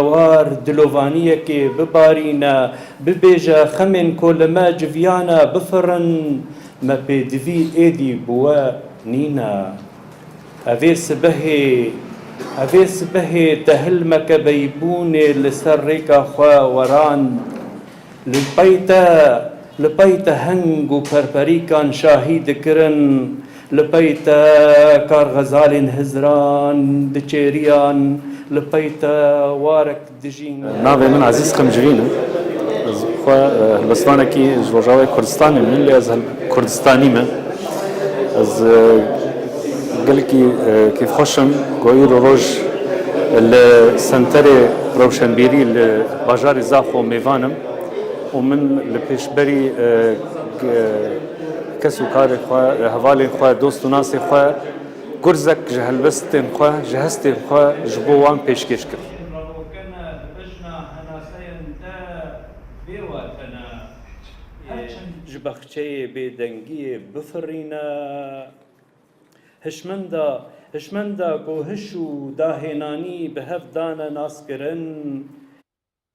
وار دلوفانية ببارينا ببيجا خمن كل ما جفيانا بفرن ما بيدفي ايدي بوا نينا أفي سبهي تهلمك بيبوني لسريك خوا وران لبيتا هنگو پرپریکان شاهید کرن لبيتا كار غزال هزران دچيريان لبيتا وارك دجين ناوی من عزیز قمجرینه از خو هلبستانه کی جوجاوی کردستانی من لی از کردستانی من از قال کی كيف خوشم گویر روج لسنتر روشنبیری لباجار زاخو میوانم ومن لپیشبری کسو کار خوا حوالی خوا دوست و ناس خوا گرزک جهلبستن خوا جهستن خوا جبوان پیشکش کرد. جبخچه بدنگی بفرینا هشمندا گو هشو داهنانی به هفدان ناس کرن